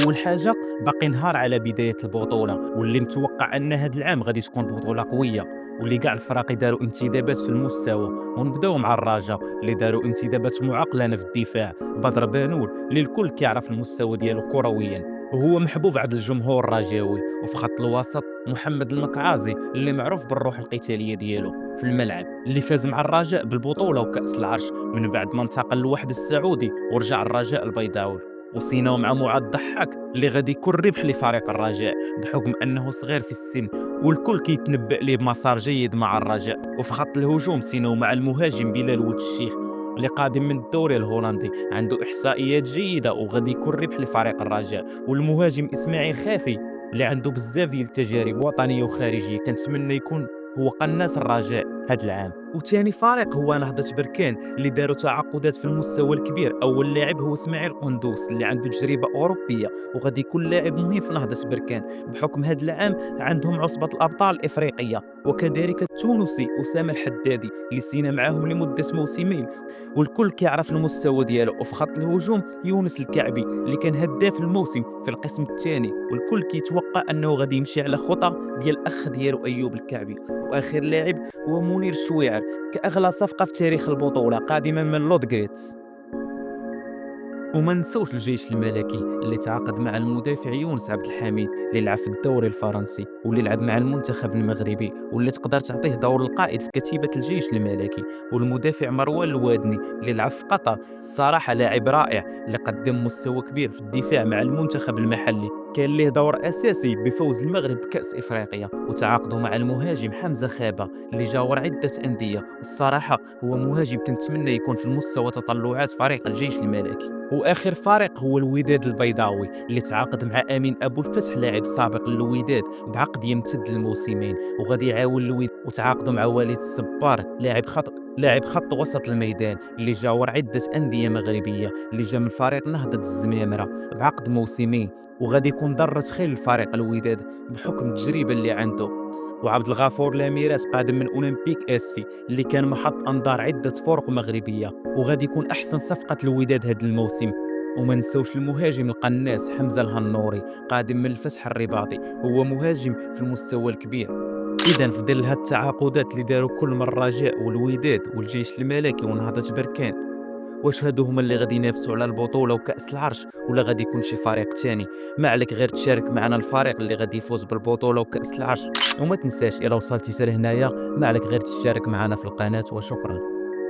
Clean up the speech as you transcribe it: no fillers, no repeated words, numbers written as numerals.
اول حاجه باقي نهار على بدايه البطوله، واللي متوقع ان هذا العام غادي تكون بطوله قويه، واللي كاع الفرق داروا انتدابات في المستوى. ونبداو مع الرجاء اللي داروا انتدابات معقلة في الدفاع. بدر بانول اللي الكل كيعرف المستوى ديالو كرويا، وهو محبوب عند الجمهور الرجاوي. وفي خط الوسط محمد المكعازي اللي معروف بالروح القتاليه ديالو في الملعب، اللي فاز مع الرجاء بالبطوله وكأس العرش من بعد ما انتقل للوحد السعودي ورجع الرجاء البيضاوي. وصيناو مع معاذ ضحاك اللي غادي يكون ربح لفريق الرجاء بحكم انه صغير في السن، والكل كيتنبأ ليه بمسار جيد مع الرجاء. وفي خط الهجوم سيناو مع المهاجم بلال ود الشيخ اللي قادم من الدوري الهولندي، عنده احصائيات جيده وغادي يكون ربح لفريق الرجاء. والمهاجم اسماعيل خافي اللي عنده بزاف ديال التجارب وطنيه وخارجيه، كنتمنى يكون هو قناص الرجاء هذا العام. وثاني فريق هو نهضة بركان اللي داروا تعاقدات في المستوى الكبير. اول لاعب هو اسماعيل قندوس اللي عنده تجربه اوروبيه وغادي يكون لاعب مهم في نهضة بركان بحكم هذا العام عندهم عصبه الابطال الافريقيه. وكذلك التونسي اسامه الحدادي اللي سينا معاهم لمده موسمين، والكل كيعرف المستوى ديالو. وفي خط الهجوم يونس الكعبي اللي كان هداف الموسم في القسم الثاني، والكل كيتوقع انه غادي يمشي على خطى ديال الاخ ديالو ايوب الكعبي. واخر لاعب هو منير الشويعر كاغلى صفقه في تاريخ البطوله قادما من لودغريتس. وما نسوش الجيش الملكي اللي تعاقد مع المدافع يونس عبد الحميد اللي لعب في الدوري الفرنسي واللي لعب مع المنتخب المغربي، واللي تقدر تعطيه دور القائد في كتيبة الجيش الملكي. والمدافع مروان الوادني اللي لعب في قطر، الصراحة لاعب رائع اللي قدم مستوى كبير في الدفاع مع المنتخب المحلي، كان له دور أساسي بفوز المغرب بكأس إفريقيا. وتعاقدوا مع المهاجم حمزة خابة اللي جاور عدة أندية، والصراحة هو مهاجم كنتمنى يكون في المستوى تطلعات فريق الجيش الملكي. واخر فريق هو الوداد البيضاوي اللي تعاقد مع امين ابو الفتح لاعب سابق للوداد بعقد يمتد للموسمين وغادي يعاون الوداد. وتعاقدوا مع وليد الصبار لاعب خط وسط الميدان اللي جاور عده انديه مغربيه، اللي جا من فريق نهضه الزمامره بعقد موسمين، وغادي يكون ضرة خير لفريق الوداد بحكم التجربه اللي عنده. وعبد الغفور لاميراس قادم من اولمبيك اسفي اللي كان محط انظار عده فرق مغربيه، وغادي يكون احسن صفقه الوداد هذا الموسم. وما نساوش المهاجم القناص حمزه الهنوري قادم من الفتح الرباطي، هو مهاجم في المستوى الكبير. اذا في ظل هاد التعاقدات اللي داروا كل من الرجاء والوداد والجيش الملكي ونهضه بركان، واش هادو هما اللي غادي ينافسوا على البطوله وكاس العرش ولا غادي يكون شي فريق تاني؟ ما عليك غير تشارك معنا الفريق اللي غادي يفوز بالبطوله وكاس العرش. وما تنساش الا وصلتي حتى لهنايا ما عليك غير تشارك معنا في القناه. وشكرا.